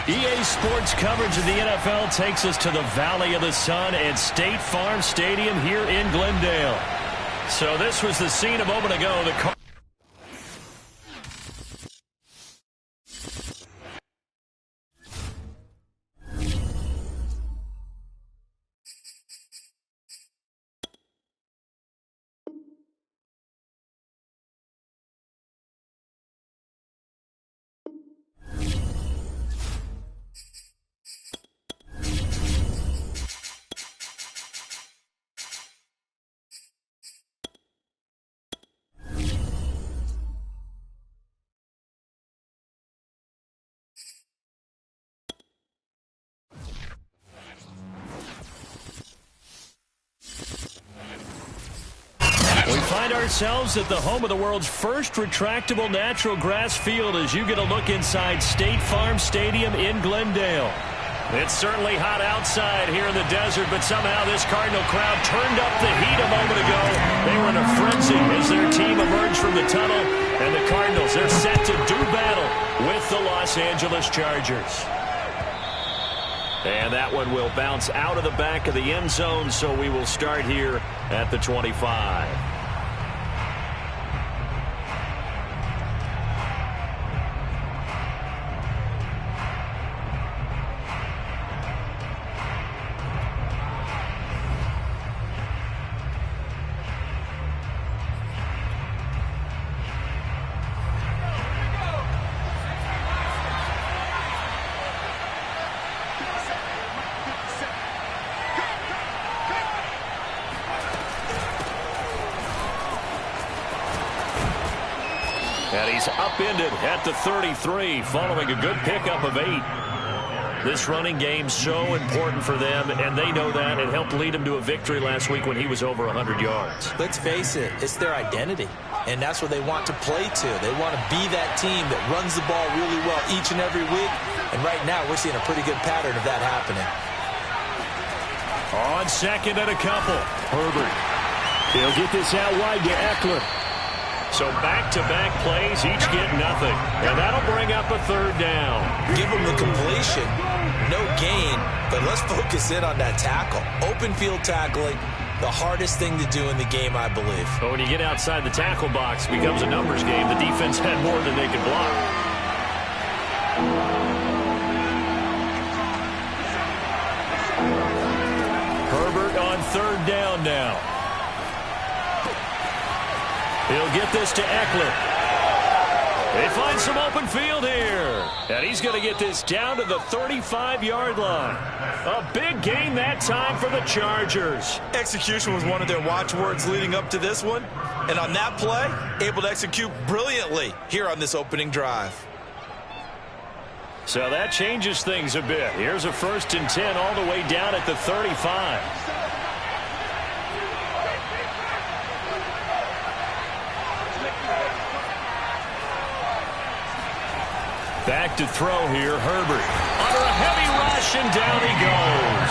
EA Sports coverage of the NFL takes us to the Valley of the Sun at State Farm Stadium here in Glendale. So this was the scene a moment ago. We find ourselves at the home of the world's first retractable natural grass field as you get a look inside State Farm Stadium in Glendale. It's certainly hot outside here in the desert, but somehow this Cardinal crowd turned up the heat a moment ago. They were in a frenzy as their team emerged from the tunnel, and the Cardinals, they're set to do battle with the Los Angeles Chargers. And that one will bounce out of the back of the end zone, so we will start here at the 25. And he's upended at the 33 following a good pickup of 8. This running game's so important for them, and they know that. It helped lead him to a victory last week when he was over 100 yards. Let's face it, it's their identity, and that's what they want to play to. They want to be that team that runs the ball really well each and every week, and right now we're seeing a pretty good pattern of that happening. On second and a couple, Herbert. He'll get this out wide to Eckler. So back-to-back plays, each get nothing. And that'll bring up a third down. Give them the completion, no gain, but let's focus in on that tackle. Open field tackling, the hardest thing to do in the game, I believe. But when you get outside the tackle box, it becomes a numbers game. The defense had more than they could block. Herbert on third down now. He'll get this to Eckler. They find some open field here. And he's going to get this down to the 35-yard line. A big gain that time for the Chargers. Execution was one of their watchwords leading up to this one. And on that play, able to execute brilliantly here on this opening drive. So that changes things a bit. Here's a 1st and 10 all the way down at the 35. Back to throw here, Herbert. Under a heavy rush, and down he goes.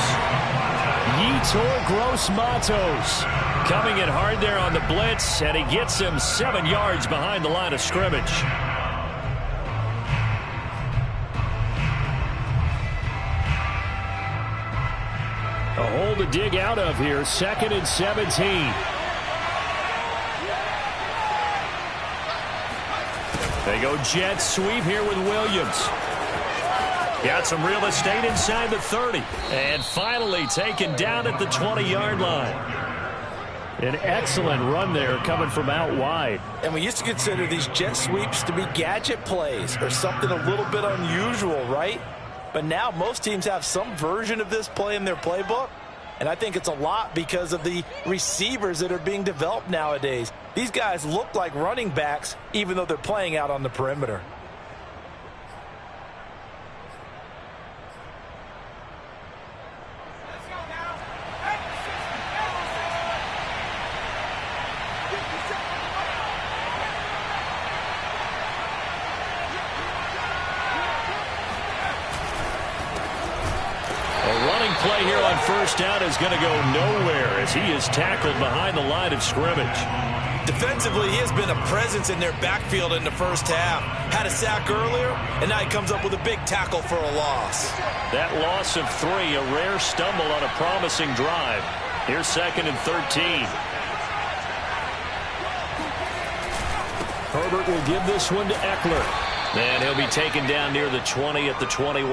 Yetur Gross-Matos coming in hard there on the blitz, and he gets him 7 yards behind the line of scrimmage. A hole to dig out of here, 2nd and 17. They go jet sweep here with Williams. Got some real estate inside the 30. And finally taken down at the 20-yard line. An excellent run there coming from out wide. And we used to consider these jet sweeps to be gadget plays or something a little bit unusual, right? But now most teams have some version of this play in their playbook. And I think it's a lot because of the receivers that are being developed nowadays. These guys look like running backs even though they're playing out on the perimeter. Play here on 1st down is going to go nowhere as he is tackled behind the line of scrimmage. Defensively, he has been a presence in their backfield in the first half. Had a sack earlier, and now he comes up with a big tackle for a loss. That loss of 3, a rare stumble on a promising drive. Here's 2nd and 13. Herbert will give this one to Eckler. And he'll be taken down near the 20 at the 21.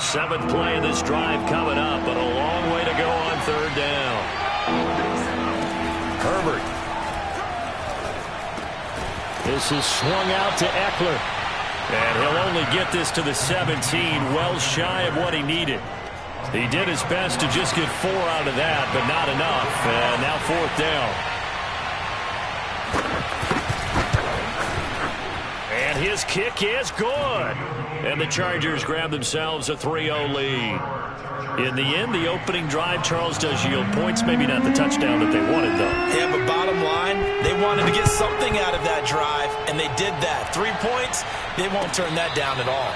7th play of this drive coming up, but a long way to go on 3rd down. Herbert. This is swung out to Eckler. And he'll only get this to the 17, well shy of what he needed. He did his best to just get 4 out of that, but not enough. And now 4th down. And his kick is good. And the Chargers grab themselves a 3-0 lead. In the end, the opening drive, Charles, does yield points. Maybe not the touchdown that they wanted, though. Yeah, but bottom line, they wanted to get something out of that drive, and they did that. 3 points, they won't turn that down at all.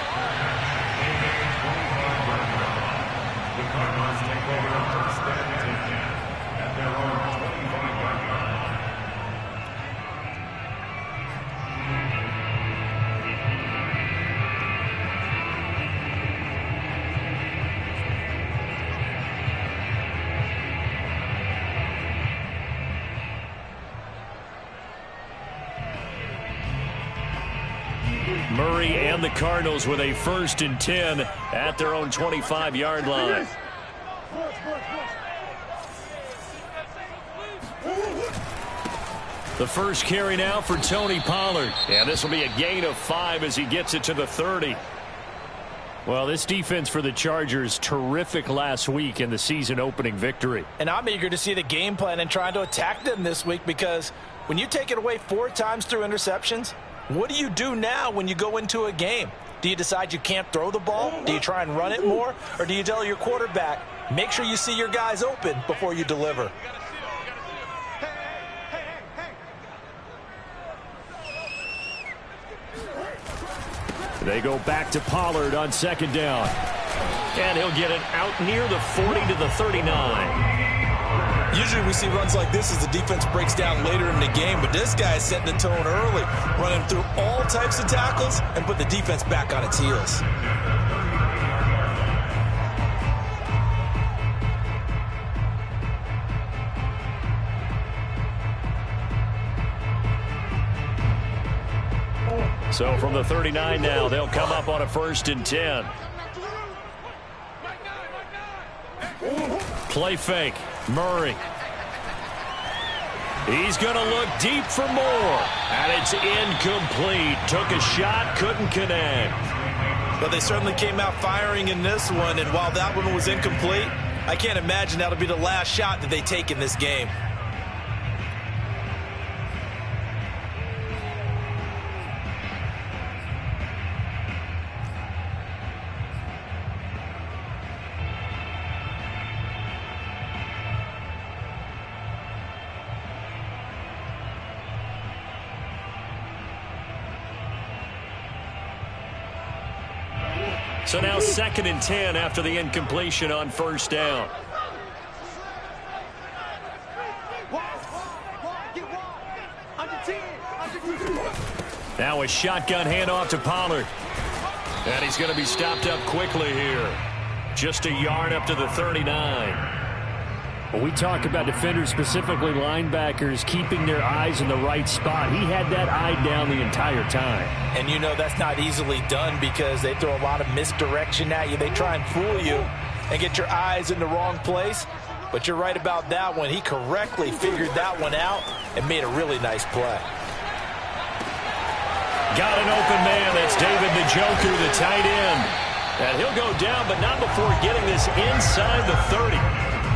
Murray and the Cardinals with a 1st and 10 at their own 25-yard line. The first carry now for Tony Pollard. And this will be a gain of 5 as he gets it to the 30. Well, this defense for the Chargers, terrific last week in the season-opening victory. And I'm eager to see the game plan and trying to attack them this week, because when you take it away 4 times through interceptions, what do you do now when you go into a game? Do you decide you can't throw the ball? Do you try and run it more? Or do you tell your quarterback, make sure you see your guys open before you deliver? They go back to Pollard on 2nd down. And he'll get it out near the 40 to the 39. Usually we see runs like this as the defense breaks down later in the game, but this guy is setting the tone early, running through all types of tackles and put the defense back on its heels. So from the 39 now, they'll come up on a 1st and 10. Play fake. Murray. He's going to look deep for more. And it's incomplete. Took a shot, couldn't connect. But they certainly came out firing in this one, and while that one was incomplete, I can't imagine that'll be the last shot that they take in this game. So now 2nd and 10 after the incompletion on 1st down. Now a shotgun handoff to Pollard. And he's going to be stopped up quickly here. Just a yard up to the 39. When we talk about defenders, specifically linebackers, keeping their eyes in the right spot, he had that eye down the entire time. And you know that's not easily done because they throw a lot of misdirection at you. They try and fool you and get your eyes in the wrong place. But you're right about that one. He correctly figured that one out and made a really nice play. Got an open man. That's David the Joker, the tight end. And he'll go down, but not before getting this inside the 30.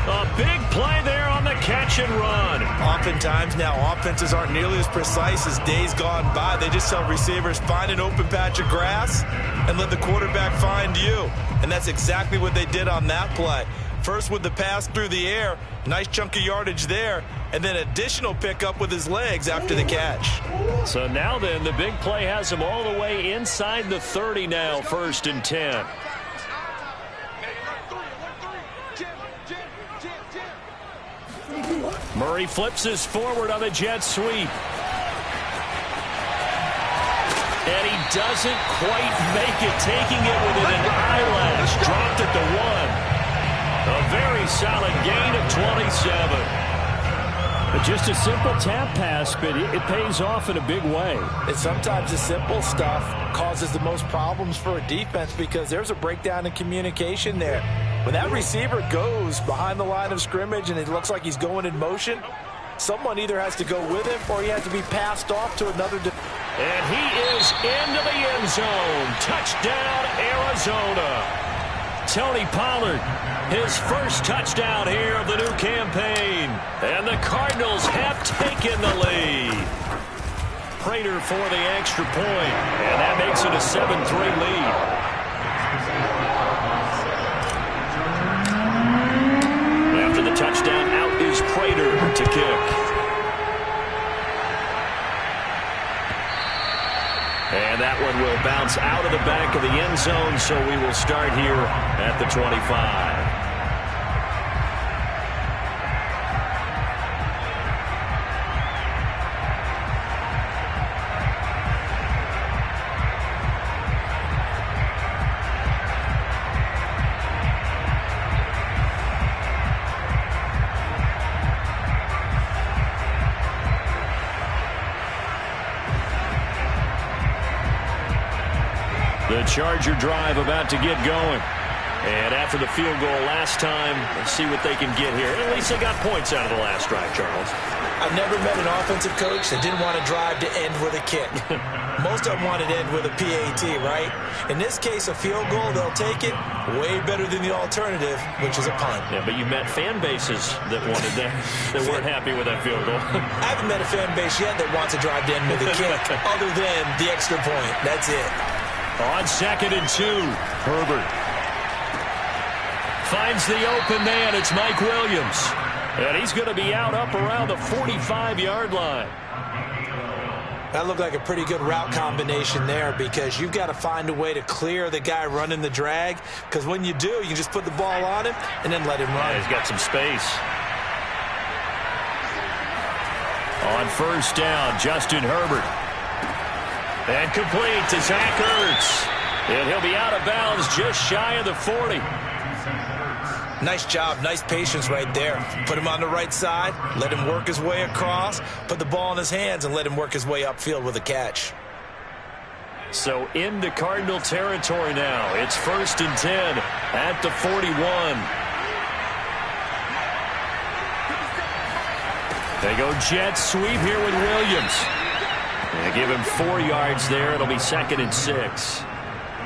A big play there on the catch and run. Oftentimes now, offenses aren't nearly as precise as days gone by. They just tell receivers, find an open patch of grass and let the quarterback find you. And that's exactly what they did on that play. First with the pass through the air, nice chunk of yardage there, and then additional pickup with his legs after the catch. So now then, the big play has him all the way inside the 30 now, 1st and 10. Murray flips this forward on the jet sweep. And he doesn't quite make it, taking it within an eyelash. Dropped at the 1. A very solid gain of 27. But just a simple tap pass, but it pays off in a big way. And sometimes the simple stuff causes the most problems for a defense because there's a breakdown in communication there. When that receiver goes behind the line of scrimmage and it looks like he's going in motion, someone either has to go with him or he has to be passed off to another. And he is into the end zone. Touchdown, Arizona. Tony Pollard, his first touchdown here of the new campaign. And the Cardinals have taken the lead. Prater for the extra point. And that makes it a 7-3 lead. After the touchdown, out is Prater to kick. And that one will bounce out of the back of the end zone, so we will start here at the 25. The Charger drive about to get going. And after the field goal last time, let's see what they can get here. At least they got points out of the last drive, Charles. I've never met an offensive coach that didn't want to drive to end with a kick. Most of them wanted to end with a PAT, right? In this case, a field goal, they'll take it. Way better than the alternative, which is a punt. Yeah, but you met fan bases that wanted that, that weren't happy with that field goal. I haven't met a fan base yet that wants to drive to end with a kick, other than the extra point. That's it. On 2nd and 2, Herbert finds the open man. It's Mike Williams. And he's going to be out up around the 45-yard line. That looked like a pretty good route combination there because you've got to find a way to clear the guy running the drag, because when you do, you just put the ball on him and then let him run. Yeah, he's got some space. On 1st down, Justin Herbert. And complete to Zach Ertz. And he'll be out of bounds just shy of the 40. Nice job. Nice patience right there. Put him on the right side. Let him work his way across. Put the ball in his hands and let him work his way upfield with a catch. So into Cardinal territory now. It's 1st and 10 at the 41. They go jet sweep here with Williams. They give him 4 yards there. It'll be 2nd and 6.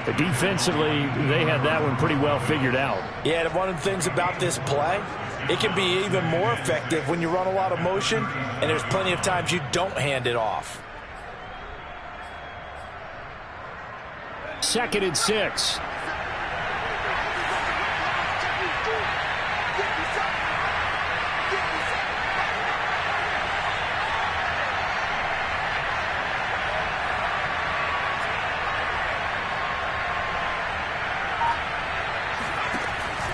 But defensively, they had that one pretty well figured out. Yeah, and one of the things about this play, it can be even more effective when you run a lot of motion, and there's plenty of times you don't hand it off. 2nd and 6.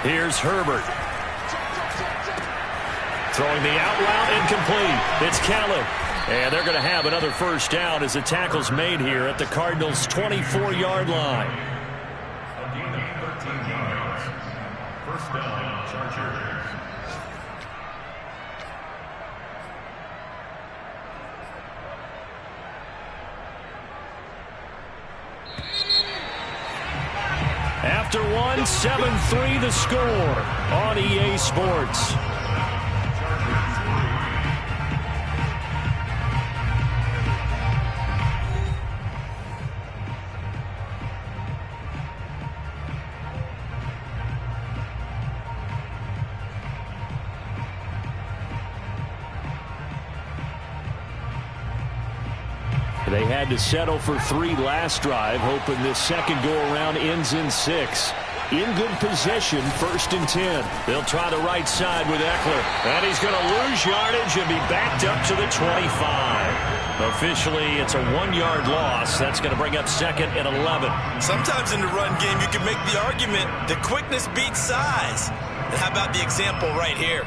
Here's Herbert. Throwing the out route incomplete. It's Kelly. And they're going to have another 1st down as the tackle's made here at the Cardinals' 24-yard line. A gain of 13 yards. 1st down, Chargers. After one, 7-3 the score on EA Sports. They had to settle for 3 last drive, hoping this second go-around ends in 6. in good position, 1st and 10. They'll try the right side with Eckler. And he's going to lose yardage and be backed up to the 25. Officially, it's a 1-yard loss. That's going to bring up 2nd and 11. Sometimes in the run game, you can make the argument that quickness beats size. And how about the example right here?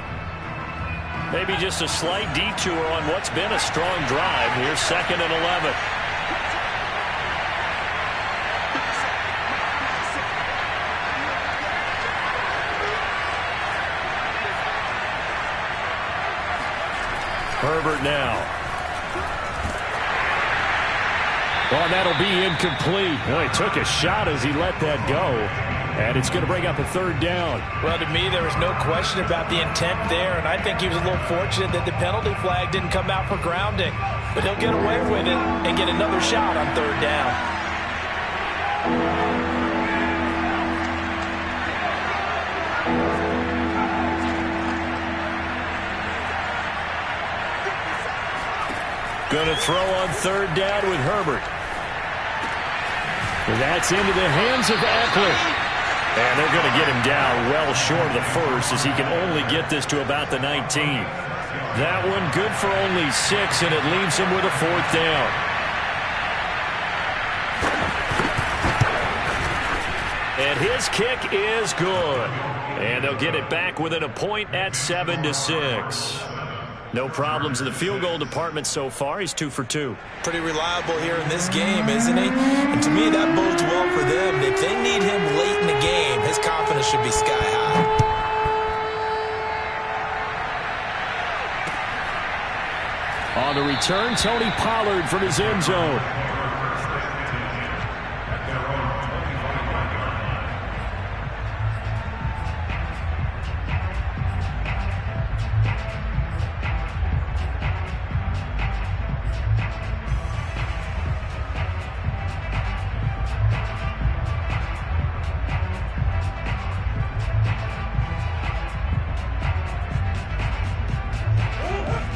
Maybe just a slight detour on what's been a strong drive. Here's 2nd and 11. Herbert now. Well, that'll be incomplete. Well, he took a shot as he let that go. And it's going to bring up a 3rd down. Well, to me, there was no question about the intent there, and I think he was a little fortunate that the penalty flag didn't come out for grounding. But he'll get away with it and get another shot on 3rd down. Going to throw on 3rd down with Herbert. That's into the hands of Eckler. And they're going to get him down well short of the 1st as he can only get this to about the 19. That one good for only 6, and it leaves him with a 4th down. And his kick is good. And they'll get it back within a point at 7-6. No problems in the field goal department so far. He's 2 for 2. Pretty reliable here in this game, isn't he? And to me, that bodes well for them. If they need him late in the game, his confidence should be sky high. On the return, Tony Pollard from his end zone.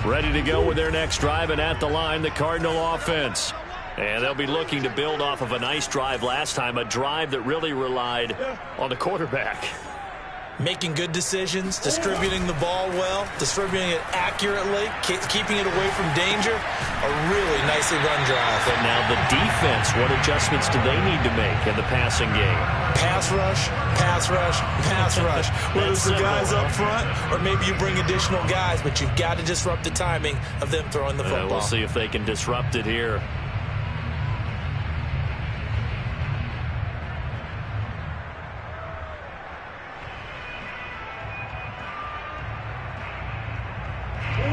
Ready to go with their next drive, and at the line, the Cardinal offense. And they'll be looking to build off of a nice drive last time, a drive that really relied on the quarterback. Making good decisions, distributing the ball well, distributing it accurately, keeping it away from danger. A really nicely run drive. And now the defense, what adjustments do they need to make in the passing game? Pass rush, pass rush, pass rush. Whether it's the guys up front or maybe you bring additional guys, but you've got to disrupt the timing of them throwing the football. We'll see if they can disrupt it here.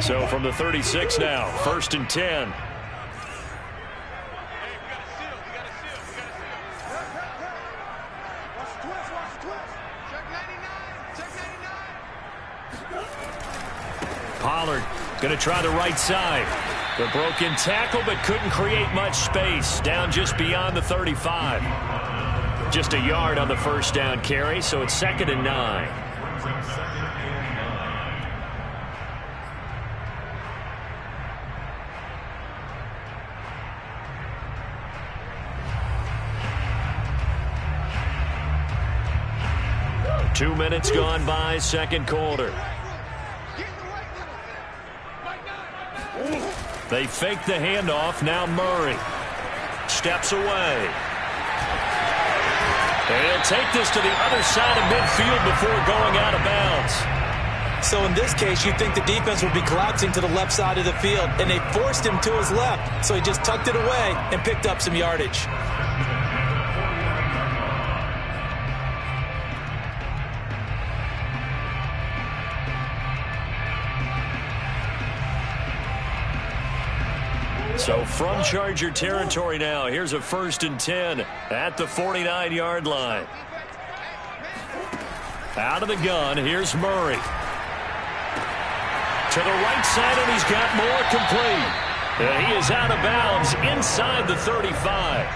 So from the 36 now, 1st and 10. Pollard going to try the right side. The broken tackle, but couldn't create much space. Down just beyond the 35. Just a yard on the 1st down carry, so it's 2nd and 9. Two minutes gone by, 2nd quarter. They fake the handoff. Now Murray steps away. And he'll take this to the other side of midfield before going out of bounds. So in this case, you'd think the defense would be collapsing to the left side of the field, and they forced him to his left. So he just tucked it away and picked up some yardage. So from Charger territory now, here's a 1st and 10 at the 49-yard line. Out of the gun, here's Murray. To the right side, and he's got more complete. He is out of bounds inside the 35.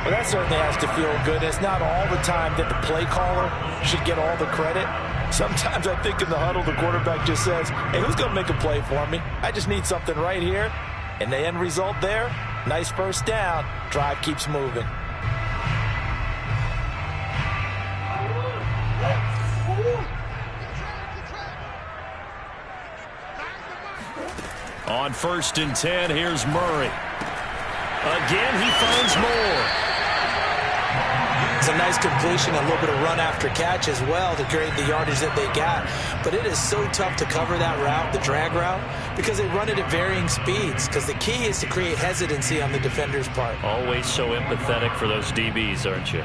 Well, that certainly has to feel good. It's not all the time that the play caller should get all the credit. Sometimes I think in the huddle, the quarterback just says, hey, who's going to make a play for me? I just need something right here. And the end result there, nice 1st down. Drive keeps moving. On 1st and 10, here's Murray. Again, he finds more. It's a nice completion, a little bit of run after catch as well to create the yardage that they got. But it is so tough to cover that route, the drag route, because they run it at varying speeds. Because the key is to create hesitancy on the defender's part. Always so empathetic for those DBs, aren't you?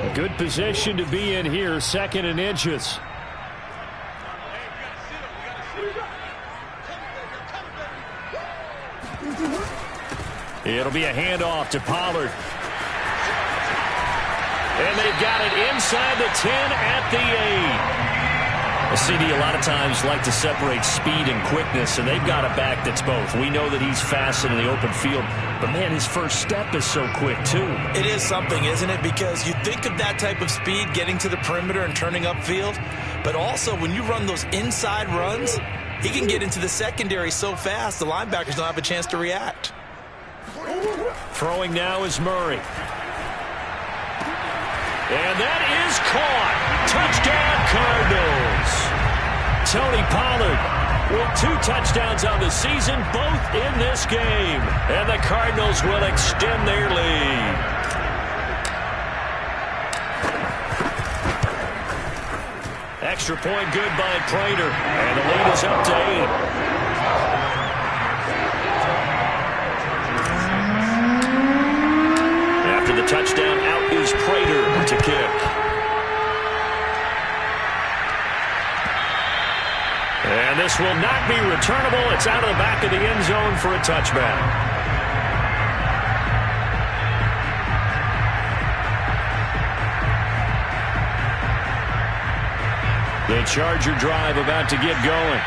A good position to be in here, 2nd and inches. It'll be a handoff to Pollard. And they've got it inside the 10 at the 8. A CD a lot of times like to separate speed and quickness, and they've got a back that's both. We know that he's fast in the open field, but, man, his first step is so quick, too. It is something, isn't it? Because you think of that type of speed getting to the perimeter and turning upfield, but also when you run those inside runs, he can get into the secondary so fast the linebackers don't have a chance to react. Throwing now is Murray. And that is caught. Touchdown, Cardinals. Tony Pollard with 2 touchdowns on the season, both in this game. And the Cardinals will extend their lead. Extra point good by Prater. And the lead is up to 8. After the touchdown, out is Prater to kick. And this will not be returnable. It's out of the back of the end zone for a touchback. The Charger drive about to get going.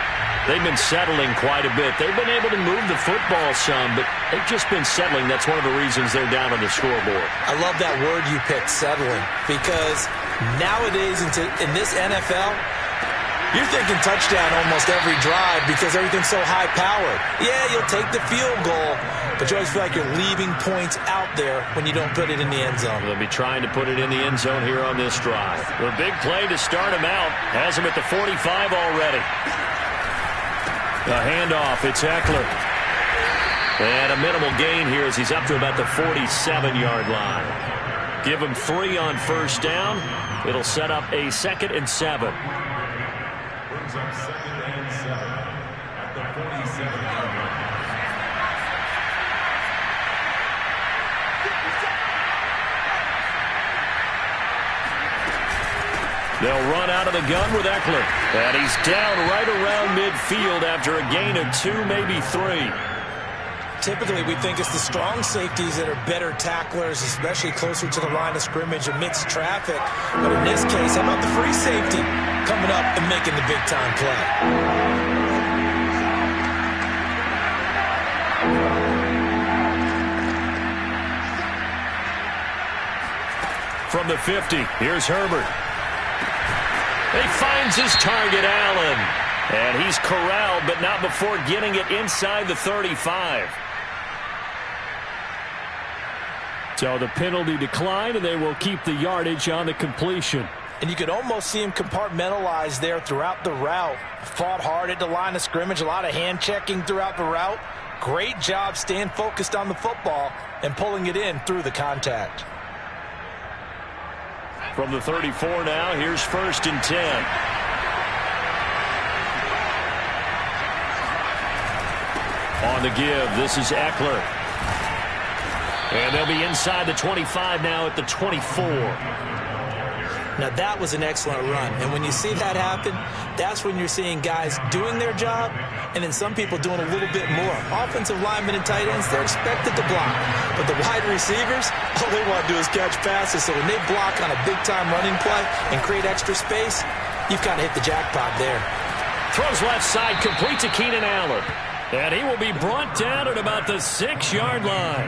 They've been settling quite a bit. They've been able to move the football some, but they've just been settling. That's one of the reasons they're down on the scoreboard. I love that word you picked, settling, because nowadays in this NFL, you're thinking touchdown almost every drive because everything's so high-powered. Yeah, you'll take the field goal, but you always feel like you're leaving points out there when you don't put it in the end zone. They'll be trying to put it in the end zone here on this drive. The big play to start him out has him at the 45 already. The handoff, it's Eckler. And a minimal gain here as he's up to about the 47-yard line. Give him 3 on 1st down. It'll set up a 2nd and 7. Brings up 2nd and 7 at the 47-yard line. They'll run out of the gun with Eckler. And he's down right around midfield after a gain of 2, maybe 3. Typically, we think it's the strong safeties that are better tacklers, especially closer to the line of scrimmage amidst traffic. But in this case, how about the free safety coming up and making the big-time play? From the 50, here's Herbert. He finds his target, Allen. And he's corralled, but not before getting it inside the 35. So the penalty declined, and they will keep the yardage on the completion. And you could almost see him compartmentalize there throughout the route. Fought hard at the line of scrimmage, a lot of hand-checking throughout the route. Great job staying focused on the football and pulling it in through the contact. From the 34 now, here's 1st and 10. On the give, this is Eckler. And they'll be inside the 25 now at the 24. Now, that was an excellent run. And when you see that happen, that's when you're seeing guys doing their job and then some people doing a little bit more. Offensive linemen and tight ends, they're expected to block. But the wide receivers, all they want to do is catch passes. So when they block on a big-time running play and create extra space, you've kind of hit the jackpot there. Throws left side, complete to Keenan Allen. And he will be brought down at about the 6-yard line.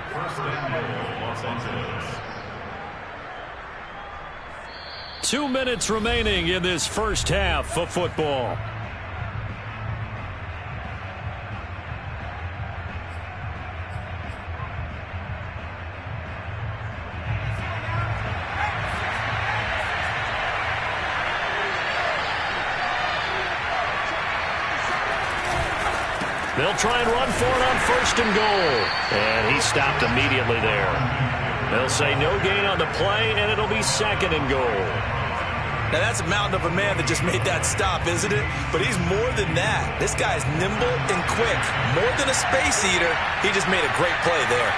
First and goal, Los Angeles. 2 minutes remaining in this first half of football. He'll try and run for it on 1st and goal. And he stopped immediately there. They'll say no gain on the play, and it'll be 2nd and goal. Now, that's a mountain of a man that just made that stop, isn't it? But he's more than that. This guy's nimble and quick. More than a space eater, he just made a great play there.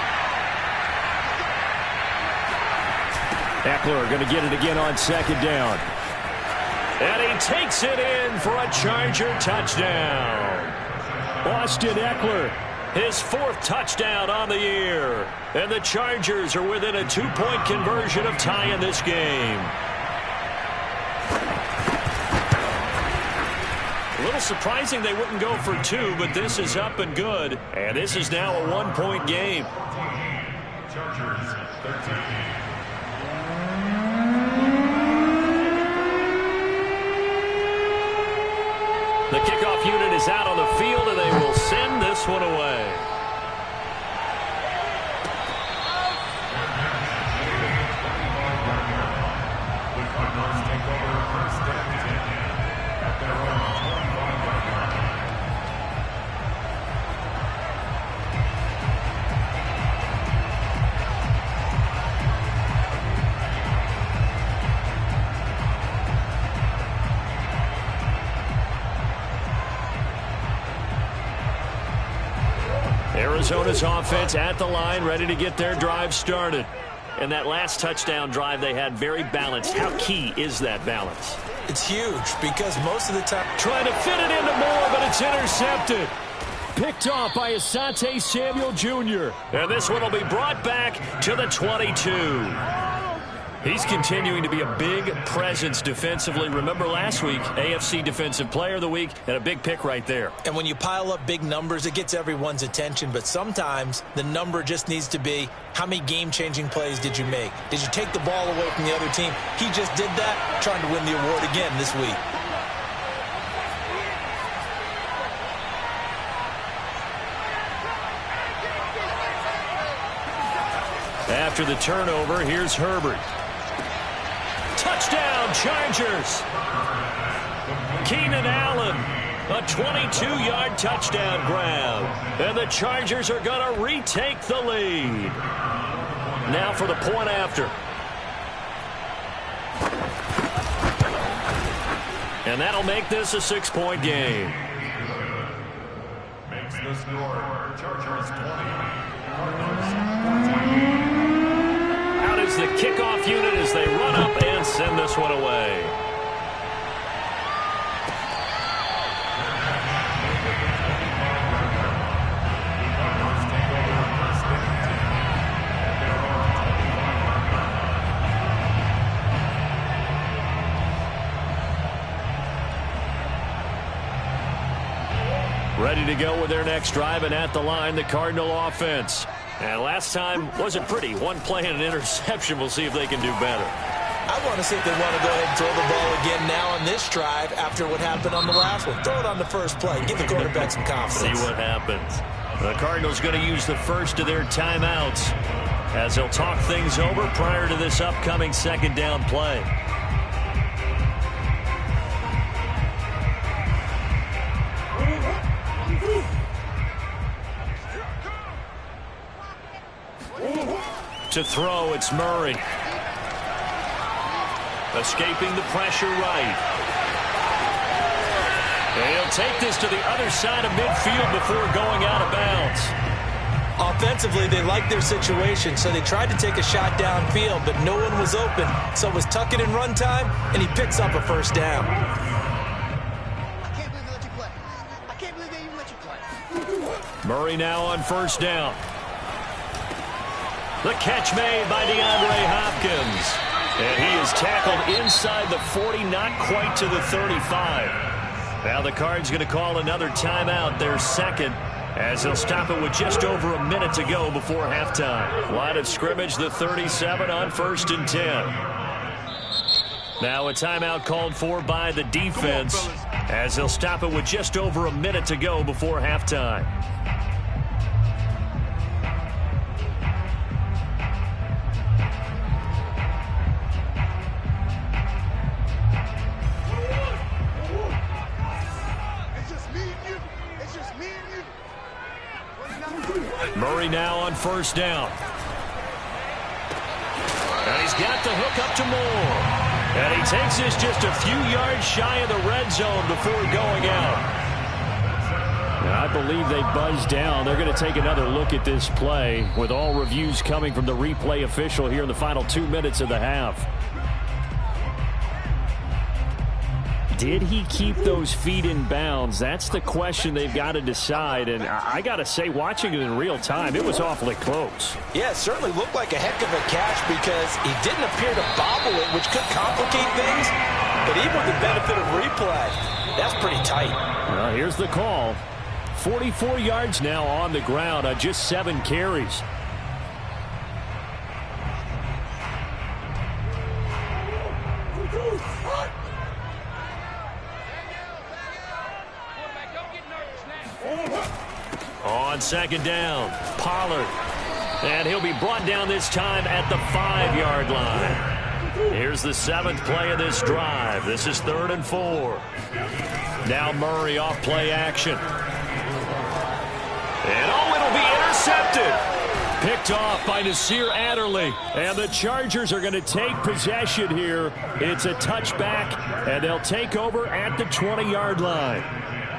Eckler going to get it again on 2nd down. And he takes it in for a Charger touchdown. Austin Eckler, his 4th touchdown on the year. And the Chargers are within a 2-point conversion of tying this game. A little surprising they wouldn't go for 2, but this is up and good. And this is now a 1-point game. Chargers 13. The kickoff unit is out on the field, and they will send this one away. The Cardinals take over 1st and 10 at their own 25-yard line. Arizona's offense at the line, ready to get their drive started. And that last touchdown drive they had very balanced. How key is that balance? It's huge because most of the time... Trying to fit it into Moore, but it's intercepted. picked off by Asante Samuel Jr. And this one will be brought back to the 22. He's continuing to be a big presence defensively. Remember last week, AFC Defensive Player of the Week, and a big pick right there. And when you pile up big numbers, it gets everyone's attention. But sometimes the number just needs to be, how many game-changing plays did you make? Did you take the ball away from the other team? He just did that, trying to win the award again this week. After the turnover, here's Herbert. Touchdown, Chargers. Keenan Allen, a 22-yard touchdown grab. And the Chargers are going to retake the lead. Now for the point after. And that'll make this a 6-point game. Makes the score Chargers 20, Cardinals 14. Out is the kickoff unit as they run up and send this one away. Ready to go with their next drive, and at the line, the Cardinal offense. And last time wasn't pretty. One play and an interception. We'll see if they can do better. I want to see if they want to go ahead and throw the ball again now on this drive after what happened on the last one. Throw it on the first play. Give the quarterback some confidence. See what happens. The Cardinals going to use the first of their timeouts as they'll talk things over prior to this upcoming second down play. To throw, it's Murray. Escaping the pressure right. And he'll take this to the other side of midfield before going out of bounds. Offensively, they liked their situation, so they tried to take a shot downfield, but no one was open. So it was tuck it in run time, and he picks up a first down. I can't believe they let you play. I can't believe they even let you play. Murray now on first down. The catch made by DeAndre Hopkins. And he is tackled inside the 40, not quite to the 35. Now the Cards going to call another timeout, their second, as they'll stop it with just over a minute to go before halftime. Line of scrimmage, the 37 on 1st and 10. Now a timeout called for by the defense, as they'll stop it with just over a minute to go before halftime. Murray now on first down. And he's got the hook up to Moore. And he takes this just a few yards shy of the red zone before going out. I believe they buzzed down. They're going to take another look at this play with all reviews coming from the replay official here in the final 2 minutes of the half. Did he keep those feet in bounds? That's the question they've got to decide. And I got to say, watching it in real time, it was awfully close. Yeah, it certainly looked like a heck of a catch because he didn't appear to bobble it, which could complicate things. But even with the benefit of replay, that's pretty tight. Well, here's the call. 44 yards now on the ground on just 7 carries. On second down, Pollard. And he'll be brought down this time at the 5-yard line. Here's the 7th play of this drive. This is 3rd and 4. Now Murray off play action. And it'll be intercepted. Picked off by Nasir Adderley. And the Chargers are going to take possession here. It's a touchback, and they'll take over at the 20-yard line.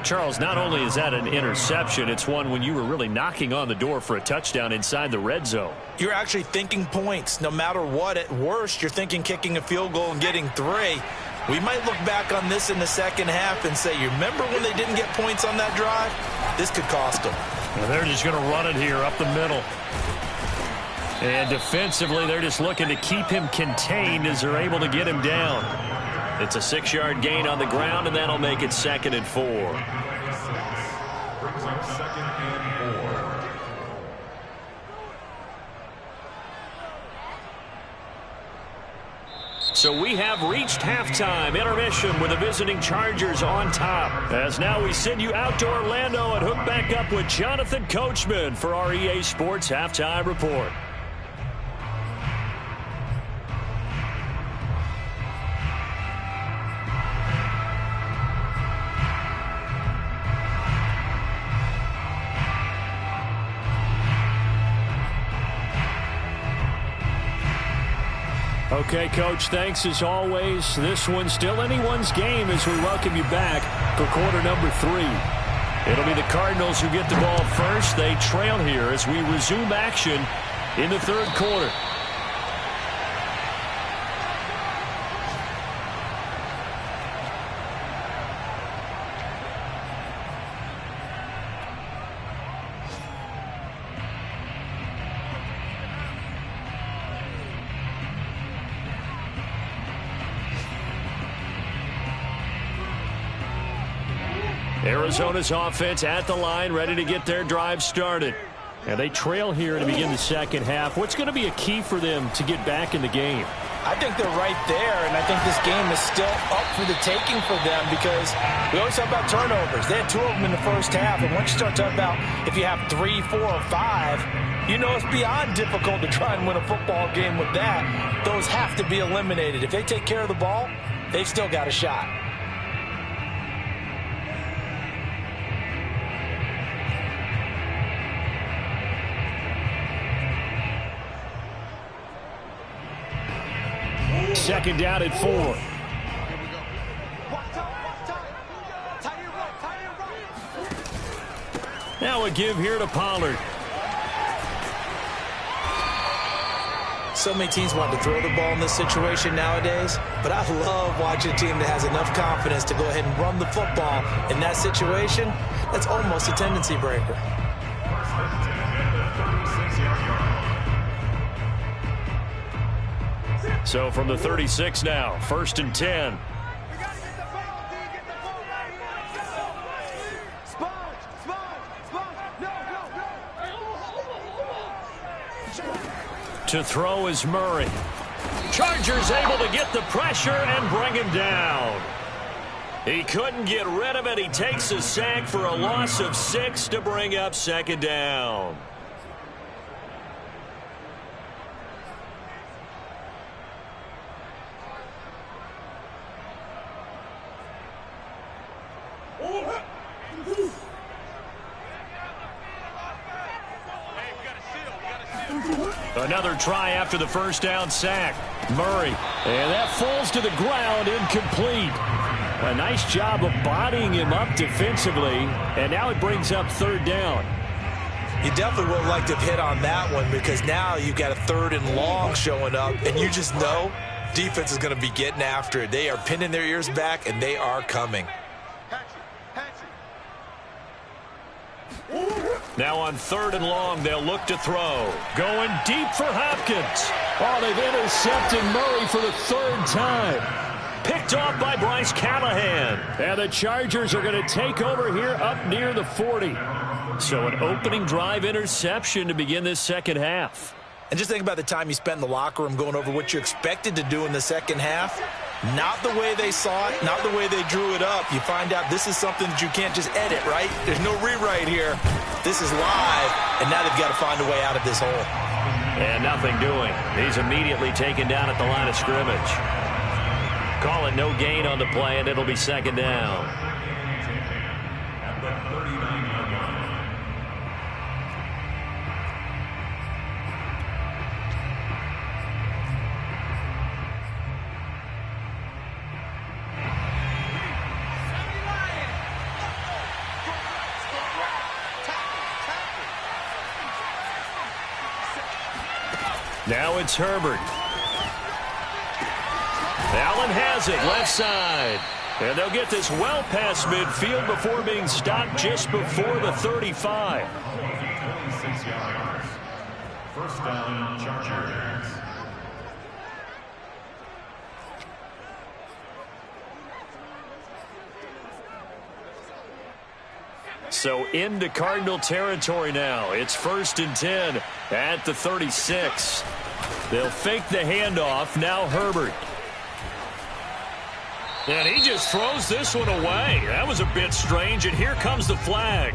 Charles, not only is that an interception, it's one when you were really knocking on the door for a touchdown inside the red zone. You're actually thinking points. No matter what, at worst, you're thinking kicking a field goal and getting 3. We might look back on this in the second half and say, you remember when they didn't get points on that drive? This could cost them. Well, they're just going to run it here up the middle. And defensively, they're just looking to keep him contained as they're able to get him down. It's a 6-yard gain on the ground, and that'll make it 2nd and 4. Brings up 2nd and 4. So we have reached halftime intermission with the visiting Chargers on top. As now we send you out to Orlando and hook back up with Jonathan Coachman for our EA Sports Halftime Report. Okay, Coach, thanks as always. This one's still anyone's game as we welcome you back for quarter number 3. It'll be the Cardinals who get the ball first. They trail here as we resume action in the 3rd quarter. Arizona's offense at the line, ready to get their drive started. And they trail here to begin the second half. What's going to be a key for them to get back in the game? I think they're right there, and I think this game is still up for the taking for them because we always talk about turnovers. They had 2 of them in the first half, and once you start talking about if you have 3, 4, or 5, you know it's beyond difficult to try and win a football game with that. Those have to be eliminated. If they take care of the ball, they've still got a shot. Second down at 4. Now a give here to Pollard. So many teams want to throw the ball in this situation nowadays, but I love watching a team that has enough confidence to go ahead and run the football. In that situation, that's almost a tendency breaker. So from the 36 now, 1st and 10. To throw is Murray. Chargers able to get the pressure and bring him down. He couldn't get rid of it. He takes a sack for a loss of 6 to bring up 2nd down. Another try after the first down sack. Murray. And that falls to the ground, incomplete. A nice job of bodying him up defensively. And now it brings up third down. You definitely would have liked to have hit on that one because now you've got a 3rd and long showing up, and you just know defense is going to be getting after it. They are pinning their ears back, and they are coming. Now on 3rd and long, they'll look to throw. Going deep for Hopkins. Oh, they've intercepted Murray for the 3rd time. Picked off by Bryce Callahan. And the Chargers are going to take over here up near the 40. So an opening drive interception to begin this second half. And just think about the time you spent in the locker room going over what you expected to do in the second half. Not the way they saw it, not the way they drew it up. You find out this is something that you can't just edit, right? There's no rewrite here. This is live, and now they've got to find a way out of this hole. And nothing doing. He's immediately taken down at the line of scrimmage. Call it no gain on the play, and it'll be second down. At the 39-yard line. Now it's Herbert. Allen has it, left side. And they'll get this well past midfield before being stopped just before the 35. 26 yards. First down, Chargers. So into Cardinal territory now. It's 1st and 10 at the 36. They'll fake the handoff. Now Herbert. And he just throws this one away. That was a bit strange, and here comes the flag.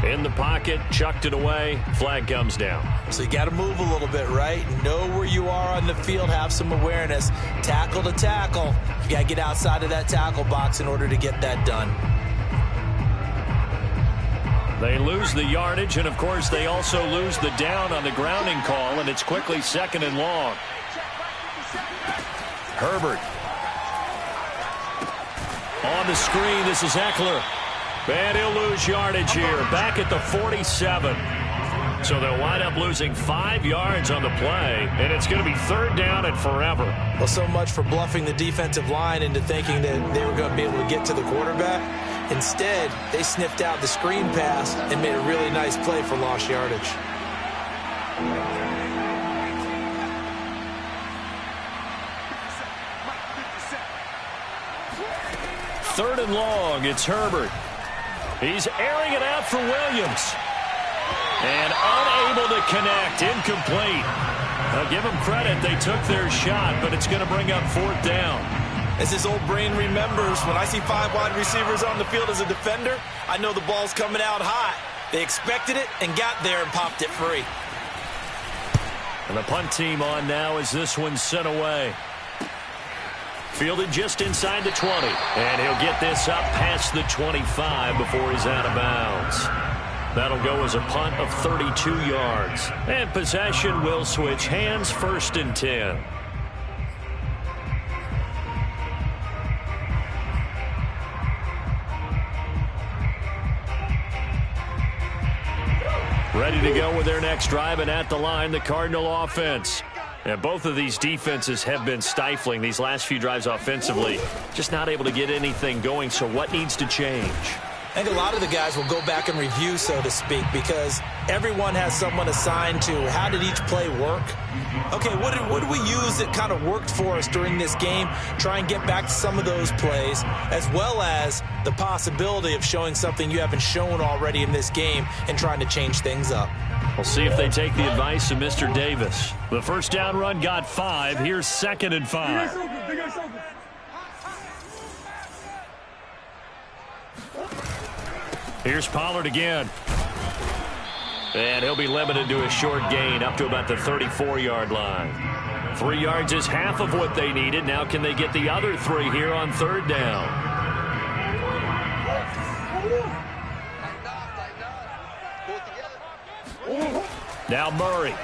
In the pocket, chucked it away. Flag comes down. So you got to move a little bit, right? Know where you are on the field. Have some awareness. Tackle to tackle. You got to get outside of that tackle box in order to get that done. They lose the yardage, and, of course, they also lose the down on the grounding call, and it's quickly 2nd and long. Herbert. On the screen, this is Eckler. And he'll lose yardage here, back at the 47. So they'll wind up losing 5 yards on the play, and it's going to be 3rd down and forever. Well, so much for bluffing the defensive line into thinking that they were going to be able to get to the quarterback. Instead, they sniffed out the screen pass and made a really nice play for lost yardage. Third and long, it's Herbert. He's airing it out for Williams. And unable to connect, incomplete. Now give them credit, they took their shot, but it's going to bring up 4th down. As his old brain remembers, when I see 5 wide receivers on the field as a defender, I know the ball's coming out hot. They expected it and got there and popped it free. And the punt team on now as this one's sent away. Fielded just inside the 20. And he'll get this up past the 25 before he's out of bounds. That'll go as a punt of 32 yards. And possession will switch hands, 1st and 10. Ready to go with their next drive, and at the line, the Cardinal offense. And both of these defenses have been stifling these last few drives offensively. Just not able to get anything going, so what needs to change? I think a lot of the guys will go back and review, so to speak, because everyone has someone assigned to how did each play work. Okay, what did we use that kind of worked for us during this game? Try and get back to some of those plays, as well as the possibility of showing something you haven't shown already in this game and trying to change things up. We'll see if they take the advice of Mr. Davis. The first down run got 5. Here's 2nd and 5. Here's Pollard again. And he'll be limited to a short gain up to about the 34-yard line. 3 yards is half of what they needed. Now can they get the other 3 here on 3rd down? Now Murray.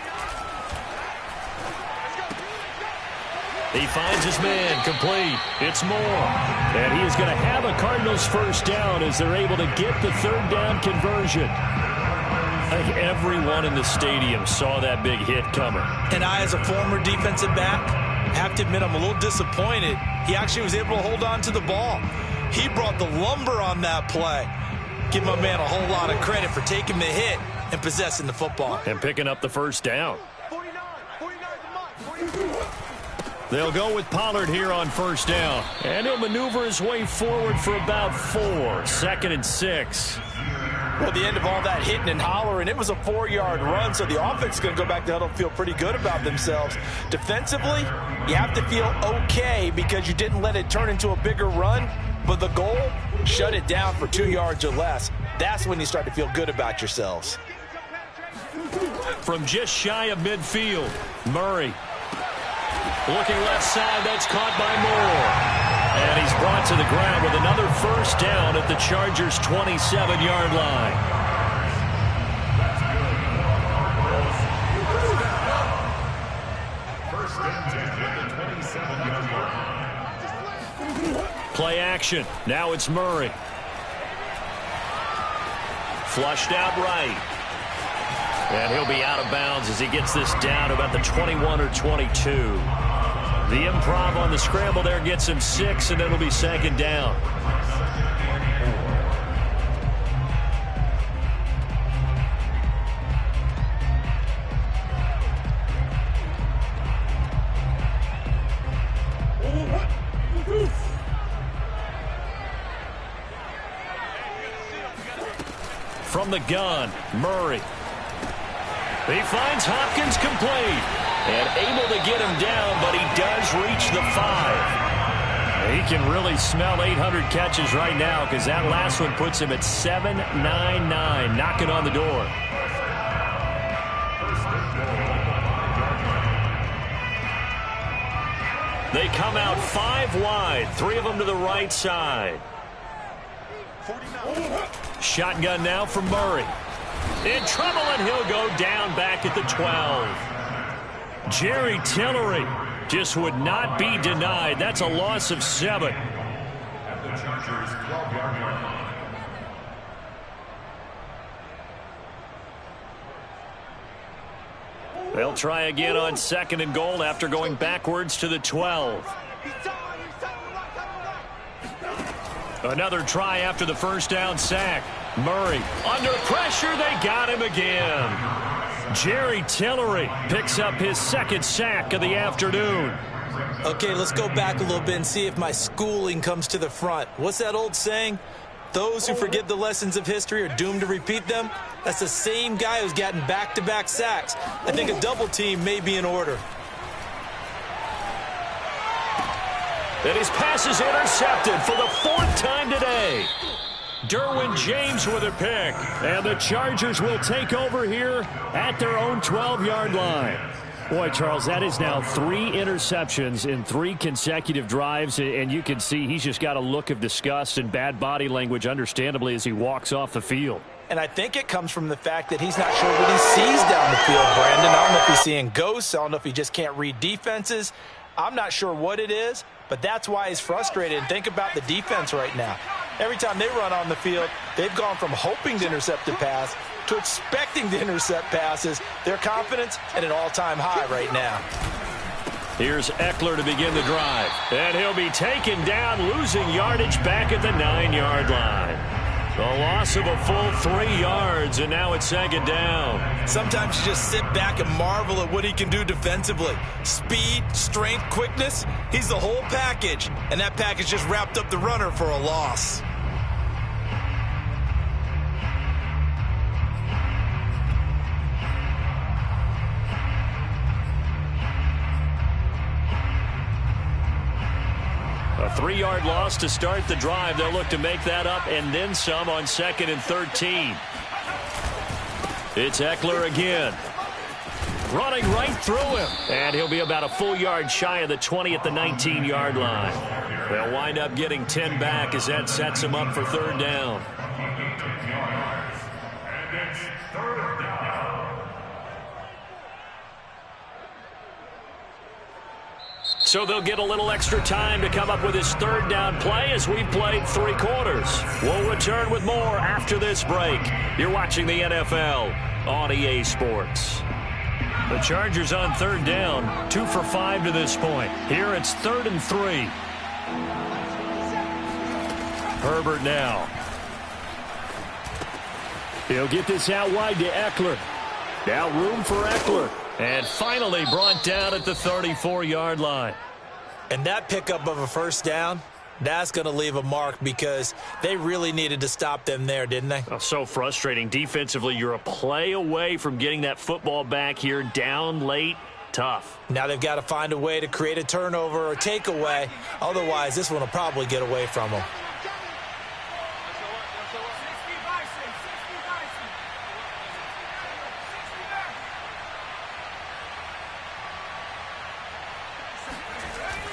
He finds his man, complete. It's Moore. And he is going to have a Cardinals first down as they're able to get the third down conversion. I think everyone in the stadium saw that big hit coming. And I, as a former defensive back, have to admit I'm a little disappointed. He actually was able to hold on to the ball. He brought the lumber on that play. Give my man a whole lot of credit for taking the hit and possessing the football. And picking up the first down. 49 is a month. They'll go with Pollard here on first down. And he'll maneuver his way forward for about 4. 2nd and 6. Well, the end of all that hitting and hollering, it was a 4-yard run, so the offense is going to go back to huddle and feel pretty good about themselves. Defensively, you have to feel okay because you didn't let it turn into a bigger run, but the goal, shut it down for 2 yards or less. That's when you start to feel good about yourselves. From just shy of midfield, Murray. Looking left side, that's caught by Moore. And he's brought to the ground with another first down at the Chargers' 27-yard line. First and 10 at the 27-yard line. Play action. Now it's Murray. Flushed out right. And he'll be out of bounds as he gets this down about the 21 or 22. The improv on the scramble there gets him 6, and it'll be 2nd down. From the gun, Murray. He finds Hopkins complete. And able to get him down, but he does reach the 5. He can really smell 800 catches right now because that last one puts him at 799, knocking on the door. They come out 5 wide, 3 of them to the right side. Shotgun now from Murray. In trouble, and he'll go down back at the 12. Jerry Tillery just would not be denied. That's a loss of 7. At the Chargers' 12-yard line. They'll try again on 2nd and goal after going backwards to the 12. Another try after the first down sack. Murray under pressure. They got him again. Jerry Tillery picks up his 2nd sack of the afternoon. Okay, let's go back a little bit and see if my schooling comes to the front. What's that old saying? Those who forget the lessons of history are doomed to repeat them. That's the same guy who's gotten back-to-back sacks. I think a double team may be in order. And his pass is intercepted for the 4th time today. Derwin James with a pick. And the Chargers will take over here at their own 12-yard line. Boy, Charles, that is now 3 interceptions in 3 consecutive drives. And you can see he's just got a look of disgust and bad body language, understandably, as he walks off the field. And I think it comes from the fact that he's not sure what he sees down the field, Brandon. I don't know if he's seeing ghosts. I don't know if he just can't read defenses. I'm not sure what it is, but that's why he's frustrated. And think about the defense right now. Every time they run on the field, they've gone from hoping to intercept a pass to expecting to intercept passes. Their confidence at an all-time high right now. Here's Eckler to begin the drive. And he'll be taken down, losing yardage back at the 9-yard line. A loss of a full 3 yards, and now it's 2nd down. Sometimes you just sit back and marvel at what he can do defensively. Speed, strength, quickness, he's the whole package. And that package just wrapped up the runner for a loss. A 3-yard loss to start the drive. They'll look to make that up and then some on 2nd and 13. It's Eckler again. Running right through him. And he'll be about a full yard shy of the 20 at the 19-yard line. They'll wind up getting 10 back as that sets him up for 3rd down. And it's 3rd down. So they'll get a little extra time to come up with his third down play as we've played 3 quarters. We'll return with more after this break. You're watching the NFL on EA Sports. The Chargers on third down, 2 for 5 to this point. Here it's 3rd and 3. Herbert now. He'll get this out wide to Eckler. Now room for Eckler. And finally brought down at the 34-yard line. And that pickup of a first down, that's going to leave a mark because they really needed to stop them there, didn't they? Oh, so frustrating. Defensively, you're a play away from getting that football back here down late. Tough. Now they've got to find a way to create a turnover or takeaway. Otherwise, this one will probably get away from them.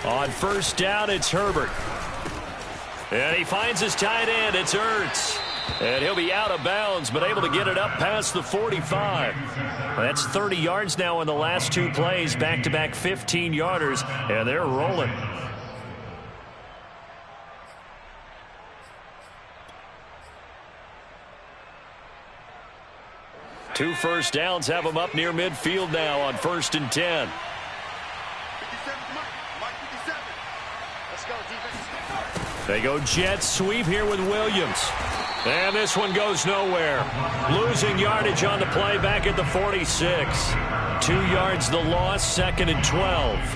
On first down, it's Herbert. And he finds his tight end. It's Ertz. And he'll be out of bounds, but able to get it up past the 45. That's 30 yards now in the last 2 plays. Back-to-back 15-yarders, and they're rolling. Two first downs have them up near midfield now on 1st and 10. They go jet sweep here with Williams. And this one goes nowhere. Losing yardage on the play back at the 46. 2 yards the loss, 2nd and 12.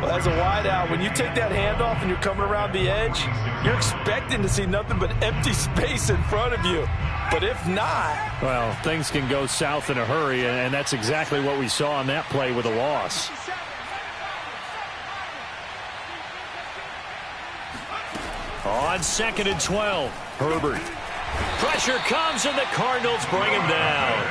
Well, as a wideout, when you take that handoff and you're coming around the edge, you're expecting to see nothing but empty space in front of you. But if not... Well, things can go south in a hurry, and that's exactly what we saw on that play with a loss. On 2nd and 12, Herbert. Pressure comes, and the Cardinals bring him down.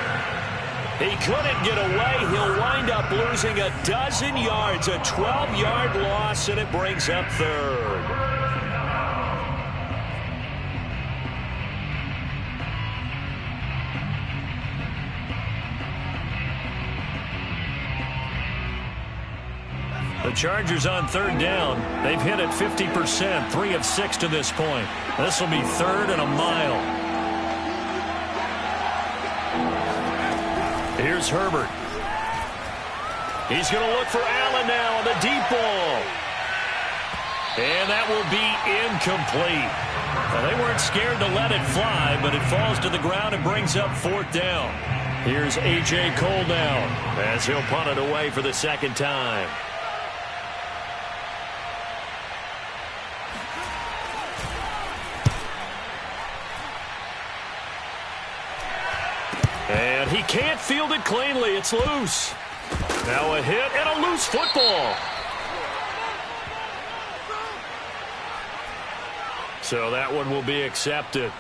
He couldn't get away. He'll wind up losing a dozen yards, a 12-yard loss, and it brings up 3rd. The Chargers on 3rd down. They've hit it 50%, 3 of 6 to this point. This will be 3rd and a mile. Here's Herbert. He's going to look for Allen now on the deep ball. And that will be incomplete. Well, they weren't scared to let it fly, but it falls to the ground and brings up 4th down. Here's A.J. Cole now as he'll punt it away for the 2nd time. And he can't field it cleanly. It's loose. Now a hit and a loose football. So that one will be accepted.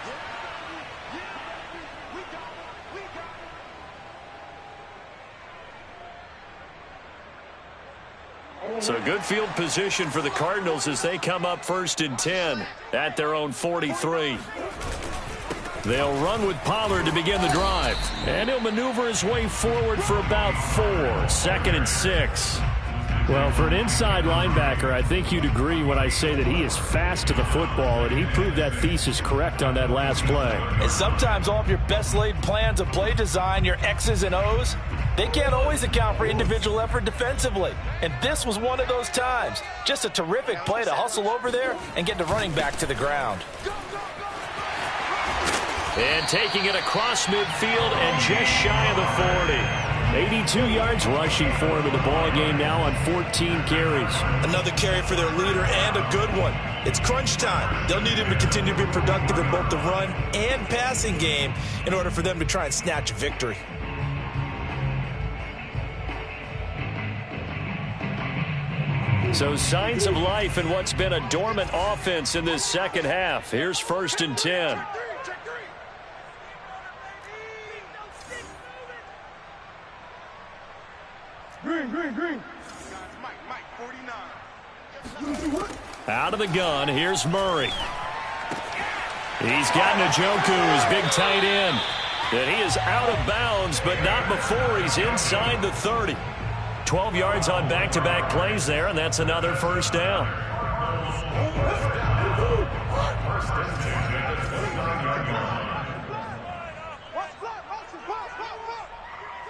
So good field position for the Cardinals as they come up 1st and 10 at their own 43. They'll run with Pollard to begin the drive. And he'll maneuver his way forward for about 4. 2nd and 6. Well, for an inside linebacker, I think you'd agree when I say that he is fast to the football, and he proved that thesis correct on that last play. And sometimes all of your best laid plans of play design, your X's and O's, they can't always account for individual effort defensively. And this was one of those times. Just a terrific play to hustle over there and get the running back to the ground. And taking it across midfield and just shy of the 40. 82 yards rushing for him in the ball game now on 14 carries. Another carry for their leader and a good one. It's crunch time. They'll need him to continue to be productive in both the run and passing game in order for them to try and snatch a victory. So signs of life in what's been a dormant offense in this second half. Here's 1st and 10. Green. Out of the gun, here's Murray. He's got Njoku, his big tight end. And he is out of bounds, but not before he's inside the 30. 12 yards on back-to-back plays there, and that's another first down.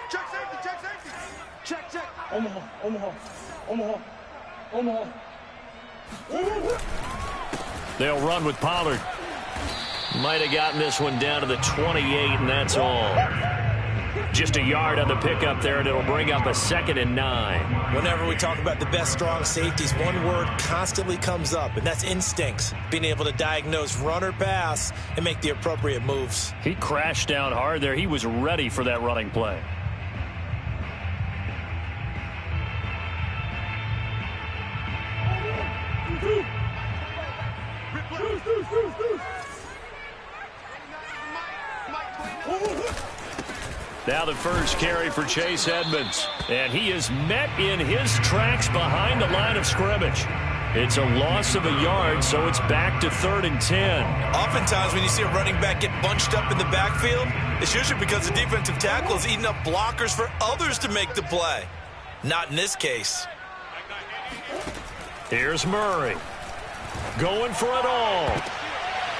Check safety, check safety. Check. Omaha. They'll run with Pollard. Might have gotten this one down to the 28, and that's all. Just a yard on the pickup there, and it'll bring up a 2nd and 9. Whenever we talk about the best strong safeties, one word constantly comes up, and that's instincts. Being able to diagnose run or pass and make the appropriate moves. He crashed down hard there. He was ready for that running play. Now the first carry for Chase Edmonds. And he is met in his tracks behind the line of scrimmage. It's a loss of a yard, so it's back to 3rd and 10. Oftentimes when you see a running back get bunched up in the backfield, it's usually because the defensive tackle is eating up blockers for others to make the play. Not in this case. Here's Murray. Going for it all.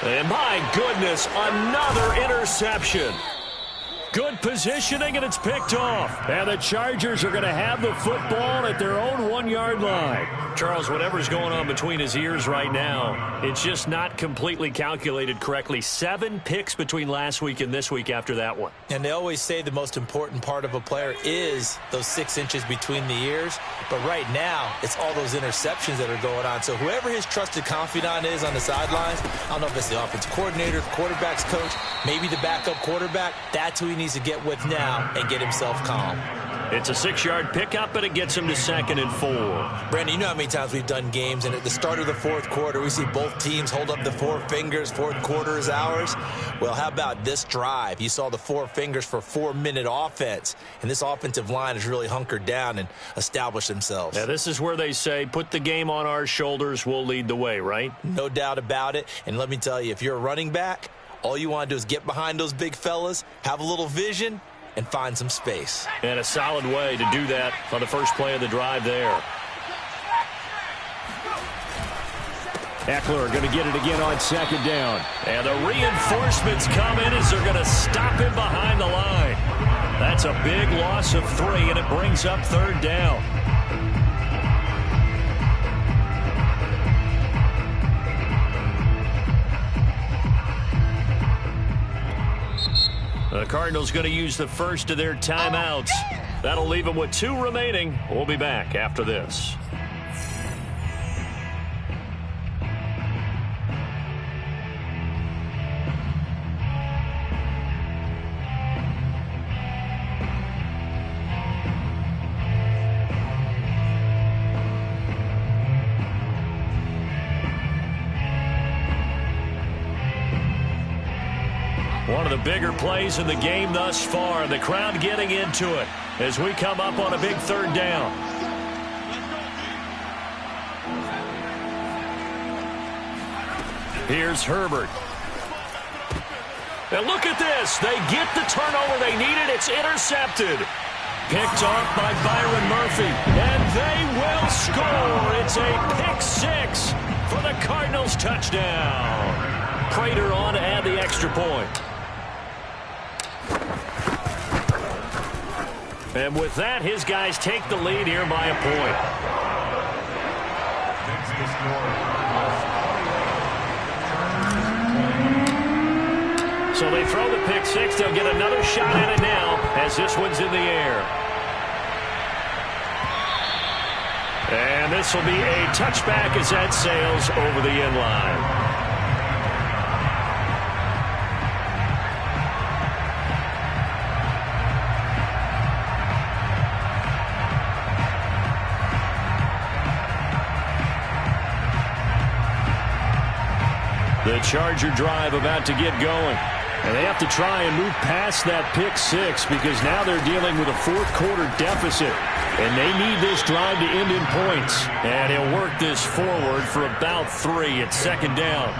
And my goodness, another interception. Good positioning, and it's picked off. And the Chargers are going to have the football at their own 1-yard line. Charles, whatever's going on between his ears right now, it's just not completely calculated correctly. 7 picks between last week and this week after that one. And they always say the most important part of a player is those 6 inches between the ears. But right now, it's all those interceptions that are going on. So whoever his trusted confidant is on the sidelines, I don't know if it's the offensive coordinator, the quarterback's coach, maybe the backup quarterback, that's who he needs to get with now and get himself calm. It's a 6-yard pickup, and it gets him to 2nd and 4. Brandon, you know how many times we've done games, and at the start of the 4th quarter, we see both teams hold up the 4 fingers, 4th quarter is ours. Well, how about this drive? You saw the 4 fingers for 4-minute offense, and this offensive line has really hunkered down and established themselves. Now, this is where they say, put the game on our shoulders, we'll lead the way, right? No doubt about it, and let me tell you, if you're a running back, all you want to do is get behind those big fellas, have a little vision, and find some space. And a solid way to do that on the first play of the drive there. Eckler going to get it again on 2nd down. And the reinforcements come in as they're going to stop him behind the line. That's a big loss of 3, and it brings up 3rd down. The Cardinals going to use the first of their timeouts. That'll leave them with 2 remaining. We'll be back after this. One of the bigger plays in the game thus far. The crowd getting into it as we come up on a big 3rd down. Here's Herbert. And look at this. They get the turnover they needed. It's intercepted. Picked off by Byron Murphy. And they will score. It's a pick 6 for the Cardinals touchdown. Prater on to add the extra point. And with that, his guys take the lead here by a point. So they throw the pick 6. They'll get another shot at it now as this one's in the air. And this will be a touchback as that sails over the end line. The Charger drive about to get going. And they have to try and move past that pick 6 because now they're dealing with a 4th quarter deficit. And they need this drive to end in points. And he'll work this forward for about 3 at 2nd down.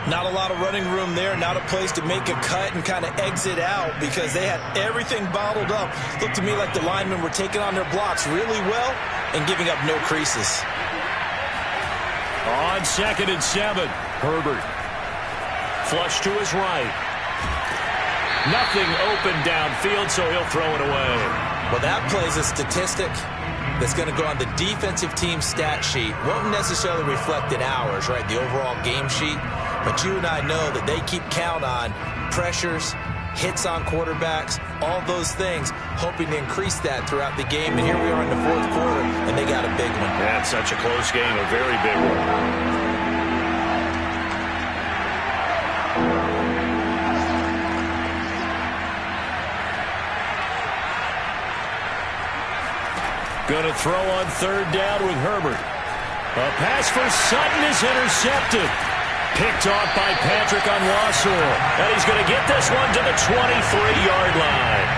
Not a lot of running room there, not a place to make a cut and kind of exit out because they had everything bottled up. Looked to me like the linemen were taking on their blocks really well and giving up no creases. On 2nd and 7, Herbert. Flush to his right. Nothing open downfield, so he'll throw it away. Well, that plays a statistic that's going to go on the defensive team stat sheet. Won't necessarily reflect in ours, right, the overall game sheet. But you and I know that they keep count on pressures, hits on quarterbacks, all those things, hoping to increase that throughout the game. And here we are in the 4th quarter, and they got a big one. That's such a close game, a very big one. Going to throw on 3rd down with Herbert. A pass for Sutton is intercepted. Picked off by Patrick on Wassor. And he's going to get this one to the 23-yard line.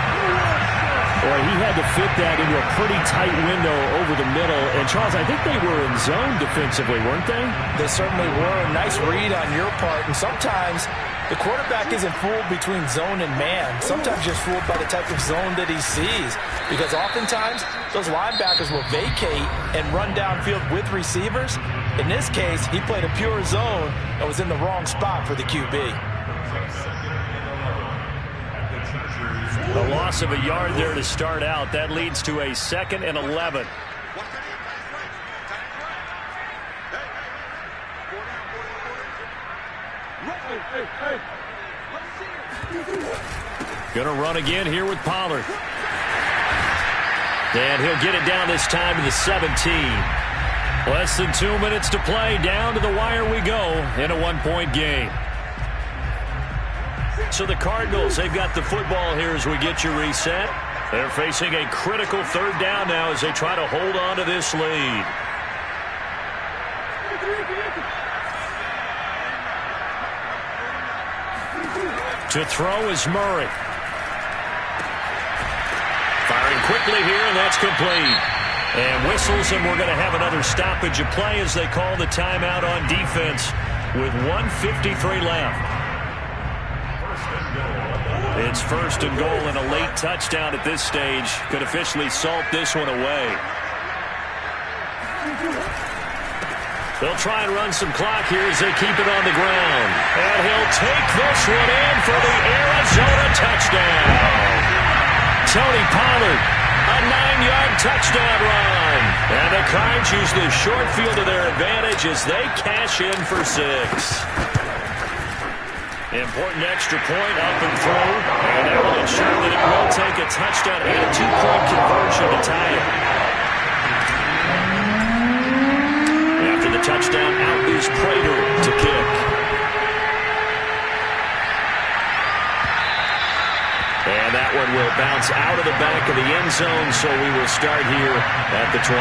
Boy, he had to fit that into a pretty tight window over the middle. And, Charles, I think they were in zone defensively, weren't they? They certainly were. Nice read on your part. And sometimes the quarterback isn't fooled between zone and man. Sometimes just fooled by the type of zone that he sees. Because oftentimes, those linebackers will vacate and run downfield with receivers. In this case, he played a pure zone and was in the wrong spot for the QB. The loss of a yard there to start out. That leads to a 2nd and 11. Going to run again here with Pollard. And he'll get it down this time to the 17. Less than 2 minutes to play. Down to the wire we go in a 1-point game. So the Cardinals, they've got the football here as we get you reset. They're facing a critical 3rd down now as they try to hold on to this lead. To throw is Murray. Firing quickly here, and that's complete. And whistles, and we're going to have another stoppage of play as they call the timeout on defense with 1:53 left. It's 1st and goal and a late touchdown at this stage. Could officially salt this one away. They'll try and run some clock here as they keep it on the ground. And he'll take this one in for the Arizona touchdown. Tony Pollard, a 9-yard touchdown run. And the Cards use the short field to their advantage as they cash in for 6. Important extra point up and through. And that will ensure that it will take a touchdown and a 2-point conversion to tie it. After the touchdown, out is Prater to kick. And that one will bounce out of the back of the end zone, so we will start here at the 25.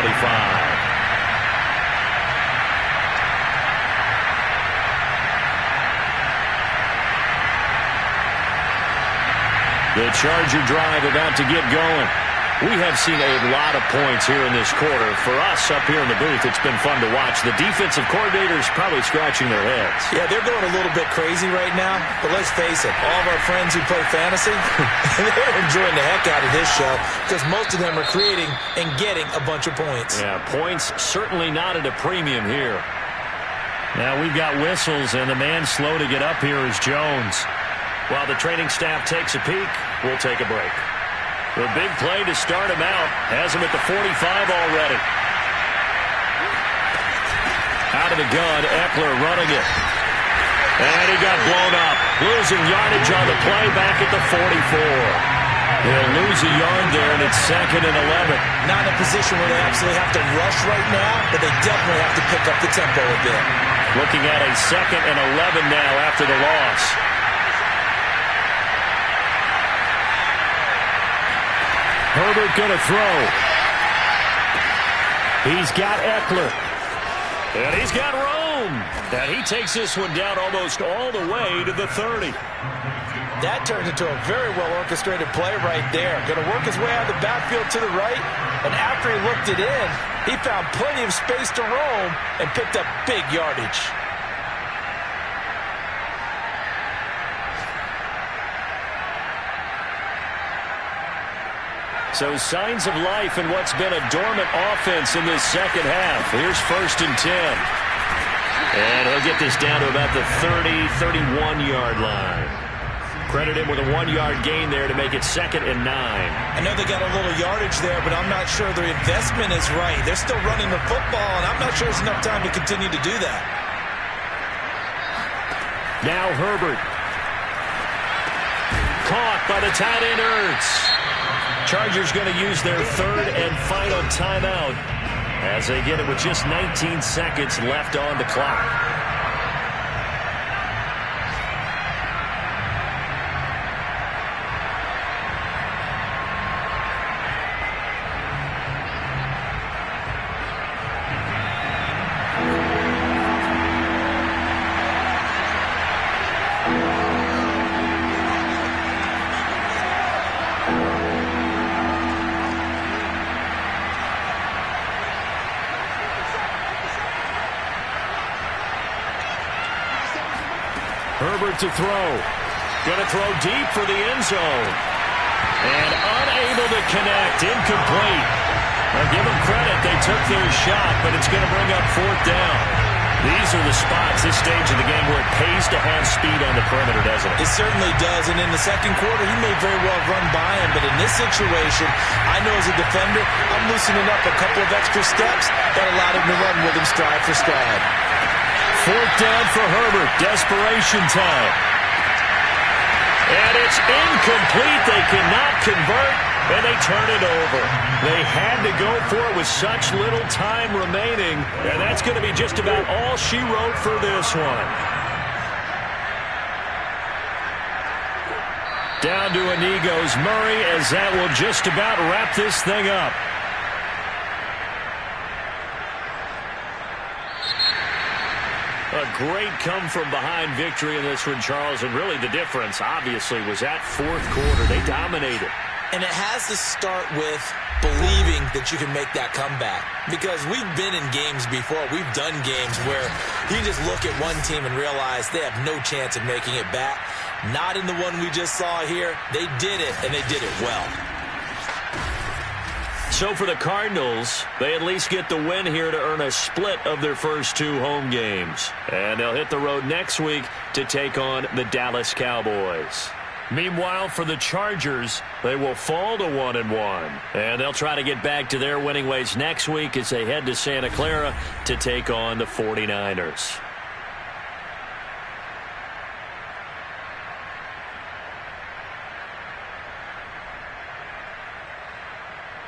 The Charger drive about to get going. We have seen a lot of points here in this quarter. For us up here in the booth, it's been fun to watch. The defensive coordinators probably scratching their heads. Yeah, they're going a little bit crazy right now. But let's face it, all of our friends who play fantasy, they're enjoying the heck out of this show because most of them are creating and getting a bunch of points. Yeah, points certainly not at a premium here. Now we've got whistles, and the man slow to get up here is Jones. While the training staff takes a peek, we'll take a break. The big play to start him out. Has him at the 45 already. Out of the gun, Eckler running it. And he got blown up. Losing yardage on the play back at the 44. He'll lose a yard there, and it's 2nd and 11. Not in a position where they absolutely have to rush right now, but they definitely have to pick up the tempo a bit. Looking at a 2nd and 11 now after the loss. Herbert going to throw. He's got Eckler. And he's got Rome. And he takes this one down almost all the way to the 30. That turns into a very well-orchestrated play right there. Going to work his way out of the backfield to the right. And after he looked it in, he found plenty of space to roam and picked up big yardage. So signs of life in what's been a dormant offense in this second half. Here's 1st and 10. And he'll get this down to about the 30, 31-yard line. Credit him with a 1-yard gain there to make it 2nd and 9. I know they got a little yardage there, but I'm not sure their investment is right. They're still running the football, and I'm not sure there's enough time to continue to do that. Now Herbert. Caught by the tight end Ertz. Chargers going to use their 3rd and final timeout as they get it with just 19 seconds left on the clock. Herbert to throw. Going to throw deep for the end zone. And unable to connect. Incomplete. Now give them credit. They took their shot, but it's going to bring up 4th down. These are the spots, this stage of the game, where it pays to have speed on the perimeter, doesn't it? It certainly does. And in the second quarter, he may very well run by him. But in this situation, I know as a defender, I'm loosening up a couple of extra steps that allowed him to run with him stride for stride. 4th down for Herbert. Desperation time. And it's incomplete. They cannot convert, and they turn it over. They had to go for it with such little time remaining, and that's going to be just about all she wrote for this one. Down to a knee goes Murray, as that will just about wrap this thing up. A great come-from-behind victory in this one, Charles, and really the difference, obviously, was that 4th quarter. They dominated. And it has to start with believing that you can make that comeback. Because we've been in games before. We've done games where you just look at one team and realize they have no chance of making it back. Not in the one we just saw here. They did it, and they did it well. So for the Cardinals, they at least get the win here to earn a split of their first 2 home games. And they'll hit the road next week to take on the Dallas Cowboys. Meanwhile, for the Chargers, they will fall to 1-1. And they'll try to get back to their winning ways next week as they head to Santa Clara to take on the 49ers.